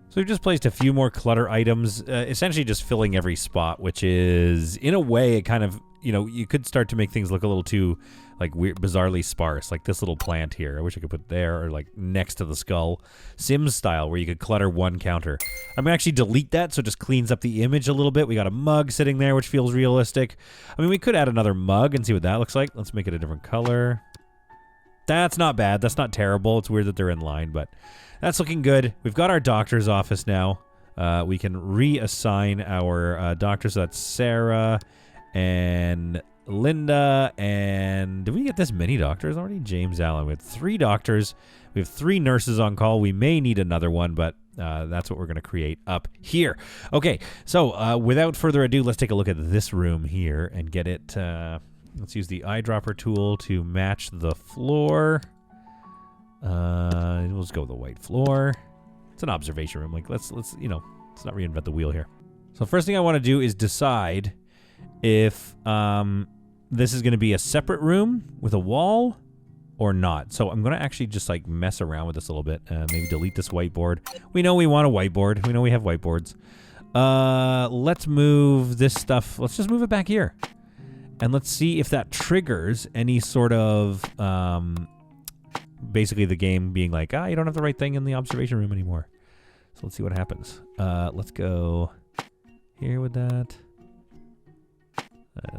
So we've just placed a few more clutter items, essentially just filling every spot, which is, in a way, it kind of, you could start to make things look a little too, like, weird, bizarrely sparse. Like this little plant here. I wish I could put there, or like next to the skull. Sims style, where you could clutter one counter. I'm going to actually delete that, so it just cleans up the image a little bit. We got a mug sitting there, which feels realistic. I mean, we could add another mug and see what that looks like. Let's make it a different color. That's not bad. That's not terrible. It's weird that they're in line, but that's looking good. We've got our doctor's office now. We can reassign our doctors. So that's Sarah and Linda. And did we get this many doctors already? James Allen. We have 3 doctors. We have 3 nurses on call. We may need another one, but that's what we're going to create up here. Okay, so without further ado, let's take a look at this room here and get it. Let's use the eyedropper tool to match the floor. We'll just go with the white floor. It's an observation room. Like let's not reinvent the wheel here. So first thing I want to do is decide if this is going to be a separate room with a wall or not. So I'm going to actually just like mess around with this a little bit. Maybe delete this whiteboard. We know we want a whiteboard. We know we have whiteboards. Let's move this stuff. Let's just move it back here. And let's see if that triggers any sort of, basically the game being like, you don't have the right thing in the observation room anymore. So let's see what happens. Let's go here with that.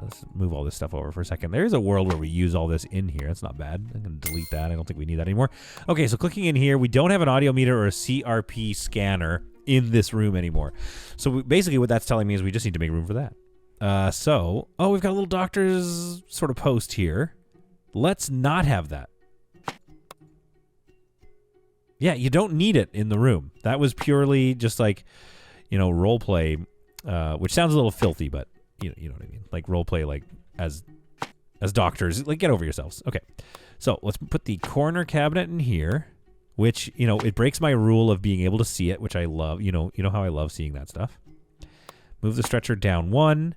Let's move all this stuff over for a second. There is a world where we use all this in here. That's not bad. I'm going to delete that. I don't think we need that anymore. Okay, so clicking in here, we don't have an audio meter or a CRP scanner in this room anymore. So basically what that's telling me is we just need to make room for that. We've got a little doctor's sort of post here. Let's not have that. Yeah, you don't need it in the room. That was purely just like, role play, which sounds a little filthy, but you know what I mean? Like role play, like as doctors, like get over yourselves. Okay. So let's put the corner cabinet in here, which, it breaks my rule of being able to see it, which I love. You know how I love seeing that stuff. Move the stretcher down 1.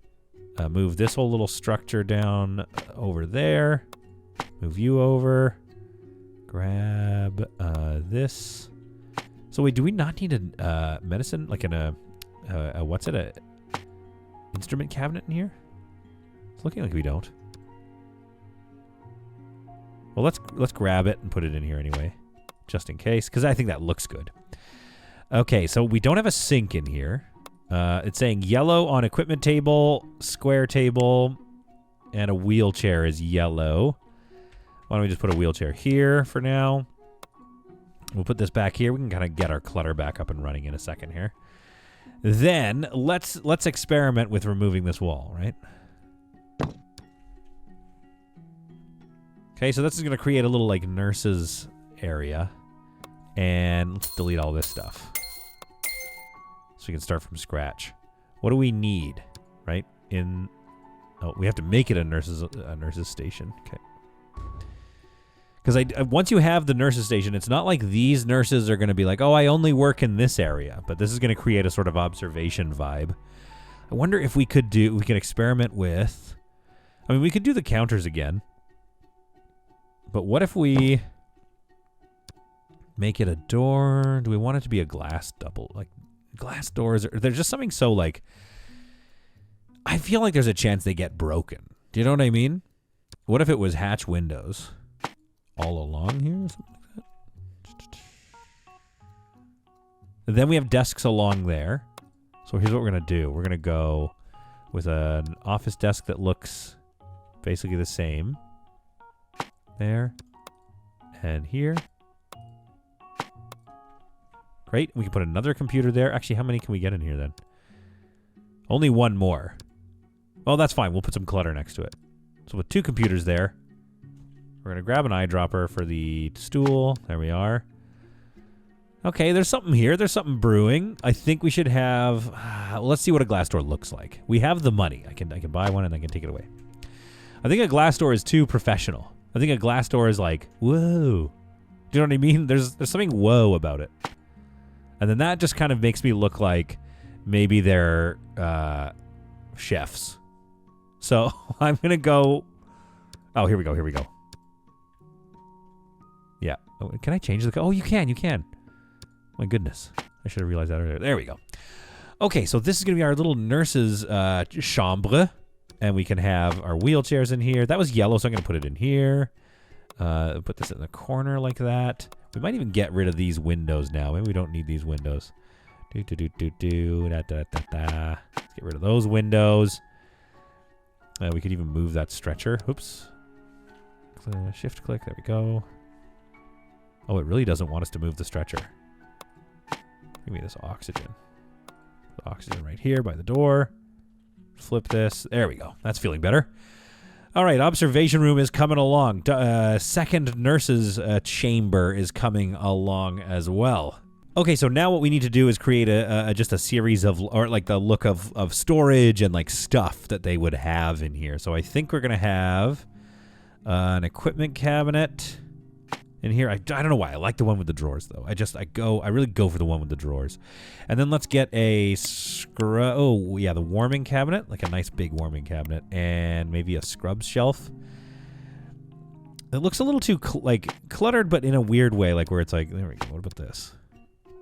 Move this whole little structure down over there. Move you over. Grab this. So wait, do we not need a medicine, like a instrument cabinet in here? It's looking like we don't. Well, let's grab it and put it in here anyway, just in case, because I think that looks good. Okay, so we don't have a sink in here. It's saying yellow on equipment table, square table, and a wheelchair is yellow. Why don't we just put a wheelchair here for now? We'll put this back here. We can kind of get our clutter back up and running in a second here. Then let's experiment with removing this wall, right? Okay, so this is going to create a little like nurses area. And let's delete all this stuff. So we can start from scratch. What do we need, right? We have to make it a nurses station. Okay. Because once you have the nurses station, it's not like these nurses are going to be like, I only work in this area. But this is going to create a sort of observation vibe. I wonder if we can experiment with... I mean, we could do the counters again. But what if we make it a door? Do we want it to be a glass double? Like, glass doors, there's just something so like... I feel like there's a chance they get broken. Do you know what I mean? What if it was hatch windows? all along here or something like that. And then we have desks along there. So here's what we're going to do. We're going to go with an office desk that looks basically the same. There. And here. Great. We can put another computer there. Actually, how many can we get in here then? Only one more. Well, that's fine. We'll put some clutter next to it. So with 2 computers there, we're going to grab an eyedropper for the stool. There we are. Okay, there's something here. There's something brewing. I think we should have... let's see what a glass door looks like. We have the money. I can buy one and I can take it away. I think a glass door is too professional. I think a glass door is like, whoa. Do you know what I mean? There's something whoa about it. And then that just kind of makes me look like maybe they're chefs. So I'm going to go... Oh, here we go. Here we go. Yeah. Oh, can I change the... Oh, you can. My goodness. I should have realized that earlier. There we go. Okay, so this is going to be our little nurse's chambre. And we can have our wheelchairs in here. That was yellow, so I'm going to put it in here. Put this in the corner like that. We might even get rid of these windows now. Maybe we don't need these windows. Let's get rid of those windows. We could even move that stretcher. Oops. Shift click. There we go. Oh, it really doesn't want us to move the stretcher. Give me this oxygen. The oxygen right here by the door. Flip this. There we go. That's feeling better. All right, observation room is coming along. Second nurse's chamber is coming along as well. Okay, so now what we need to do is create just a series of, or like the look of storage and like stuff that they would have in here. So I think we're gonna have an equipment cabinet in here. I don't know why. I like the one with the drawers though. I really go for the one with the drawers. And then let's get a the warming cabinet, like a nice big warming cabinet, and maybe a scrubs shelf. It looks a little too cluttered, but in a weird way, like where it's like, there we go. What about this?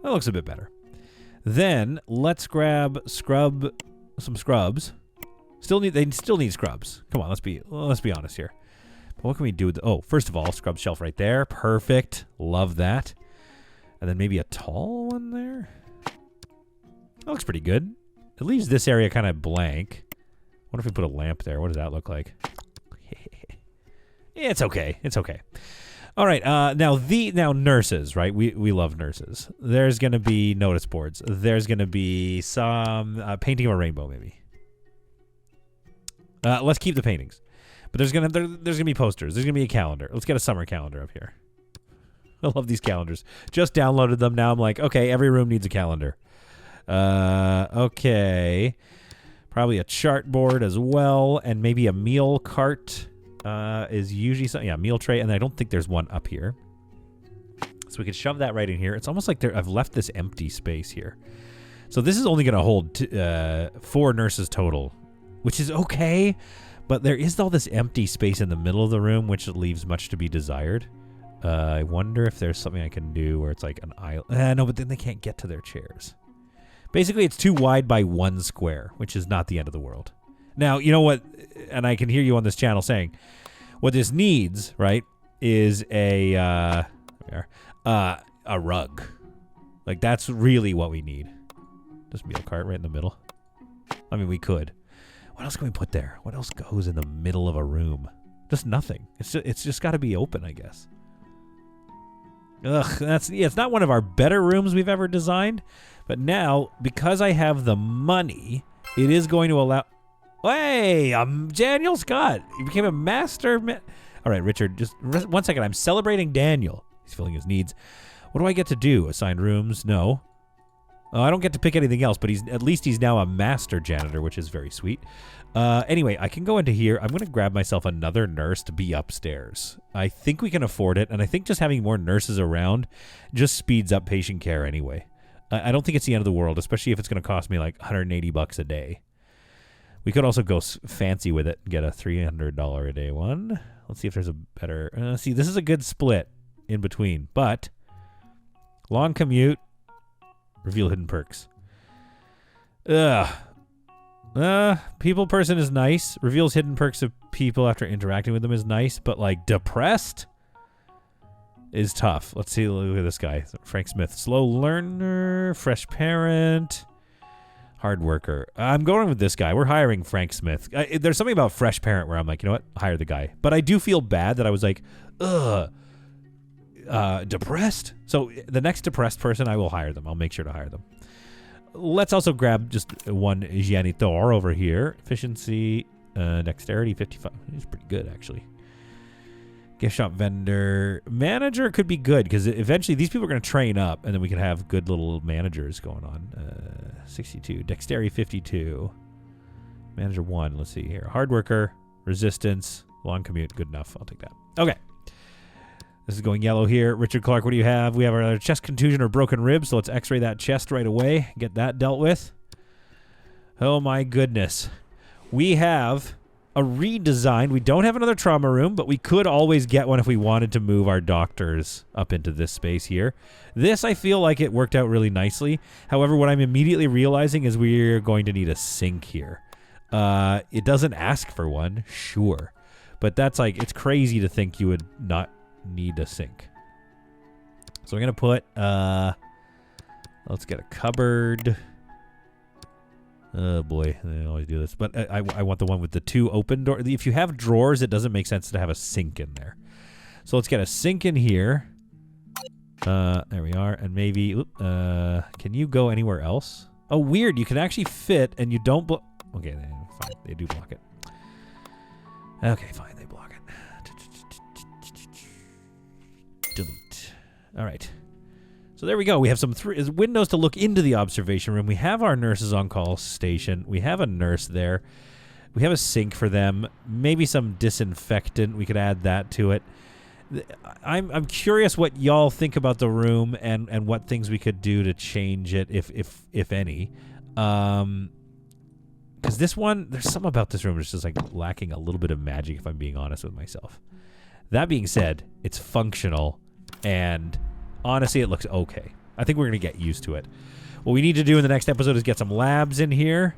That looks a bit better. Then let's grab some scrubs. They still need scrubs. Come on, let's be honest here. But what can we do with first of all, scrub shelf right there. Perfect. Love that. And then maybe a tall one there. That looks pretty good. It leaves this area kind of blank. What if we put a lamp there? What does that look like? It's okay. It's okay. All right. Now nurses, right? We love nurses. There's going to be notice boards. There's going to be some painting of a rainbow, maybe. Let's keep the paintings. But there's gonna be posters. There's gonna be a calendar. Let's get a summer calendar up here. I love these calendars. Just downloaded them. Now I'm like, okay, every room needs a calendar. Okay. Probably a chart board as well, and maybe a meal cart is usually something. Yeah, meal tray, and I don't think there's one up here. So we could shove that right in here. It's almost like I've left this empty space here. So this is only gonna hold 4 nurses total, which is okay. But there is all this empty space in the middle of the room, which leaves much to be desired. I wonder if there's something I can do where it's like an aisle. No, but then they can't get to their chairs. Basically, it's too wide by 1 square, which is not the end of the world. Now, you know what? And I can hear you on this channel saying, what this needs, right, is a rug. Like, that's really what we need. Just meal cart right in the middle. I mean, we could. What else can we put there? What else goes in the middle of a room? Just nothing. It's just got to be open, I guess. Ugh, it's not one of our better rooms we've ever designed, but now because I have the money, it is going to allow. Hey, I'm Daniel Scott. He became a master. All right, Richard, just 1 second. I'm celebrating Daniel. He's filling his needs. What do I get to do? Assign rooms? No. I don't get to pick anything else, but at least he's now a master janitor, which is very sweet. Anyway, I can go into here. I'm going to grab myself another nurse to be upstairs. I think we can afford it, and I think just having more nurses around just speeds up patient care anyway. I don't think it's the end of the world, especially if it's going to cost me like $180 a day. We could also go fancy with it and get a $300 a day one. Let's see if there's a better... see, this is a good split in between, but long commute... Reveal hidden perks. People person is nice. Reveals hidden perks of people after interacting with them is nice, but like depressed? is tough. Let's see. Look at this guy. Frank Smith. Slow learner, fresh parent, hard worker. I'm going with this guy. We're hiring Frank Smith. There's something about fresh parent where I'm like, you know what? Hire the guy. But I do feel bad that I was like, depressed. So the next depressed person, I will hire them. I'll make sure to hire them. Let's also grab just one janitor over here. Efficiency, dexterity, 55. He's pretty good, actually. Gift shop vendor. Manager could be good because eventually these people are going to train up and then we can have good little managers going on. 62. Dexterity, 52. Manager 1. Let's see here. Hard worker, resistance, long commute. Good enough. I'll take that. Okay. This is going yellow here. Richard Clark, what do you have? We have our chest contusion or broken ribs, so let's x-ray that chest right away. Get that dealt with. Oh, my goodness. We have a redesign. We don't have another trauma room, but we could always get one if we wanted to move our doctors up into this space here. This, I feel like it worked out really nicely. However, what I'm immediately realizing is we're going to need a sink here. It doesn't ask for one, sure. But that's like, it's crazy to think you would not need a sink. So I'm going to put, let's get a cupboard. Oh boy, I always do this. But I want the one with the 2 open doors. If you have drawers, it doesn't make sense to have a sink in there. So let's get a sink in here. There we are. And maybe, can you go anywhere else? Oh, weird. You can actually fit and you don't block. Okay, fine. They do block it. Okay, fine. They block it. Delete. All right. So there we go. We have some windows to look into the observation room. We have our nurses on call station. We have a nurse there. We have a sink for them. Maybe some disinfectant. We could add that to it. I'm curious what y'all think about the room and what things we could do to change it, if any. Because this one, there's something about this room that's just like lacking a little bit of magic, if I'm being honest with myself. That being said, it's functional, and honestly, it looks okay. I think we're going to get used to it. What we need to do in the next episode is get some labs in here,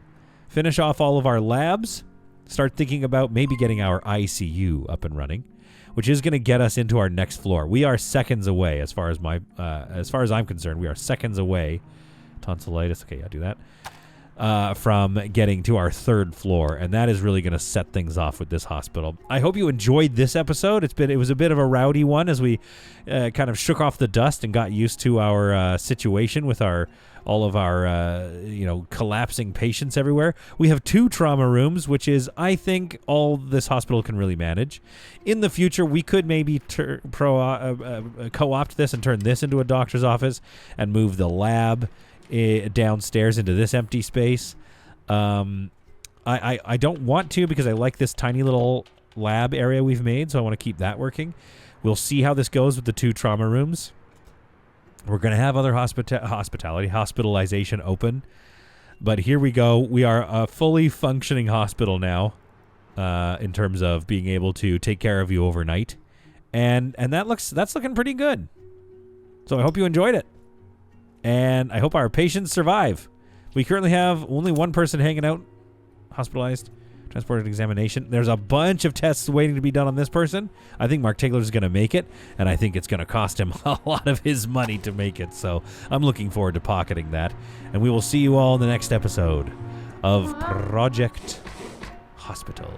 finish off all of our labs, start thinking about maybe getting our ICU up and running, which is going to get us into our next floor. We are seconds away, as far as I'm concerned. We are seconds away. Tonsillitis. Okay, I'll do that. From getting to our 3rd floor, and that is really going to set things off with this hospital. I hope you enjoyed this episode. It was a bit of a rowdy one as we kind of shook off the dust and got used to our situation with all of our collapsing patients everywhere. We have 2 trauma rooms, which is, I think, all this hospital can really manage. In the future, we could maybe co-opt this and turn this into a doctor's office and move the lab downstairs into this empty space. I don't want to because I like this tiny little lab area we've made, so I want to keep that working. We'll see how this goes with the 2 trauma rooms. We're going to have other hospitalization open, but here we go. We are a fully functioning hospital now, in terms of being able to take care of you overnight, and that's looking pretty good. So I hope you enjoyed it. And I hope our patients survive. We currently have only 1 person hanging out, hospitalized, transported examination. There's a bunch of tests waiting to be done on this person. I think Mark Taylor is going to make it, and I think it's going to cost him a lot of his money to make it. So I'm looking forward to pocketing that. And we will see you all in the next episode of Project Hospital.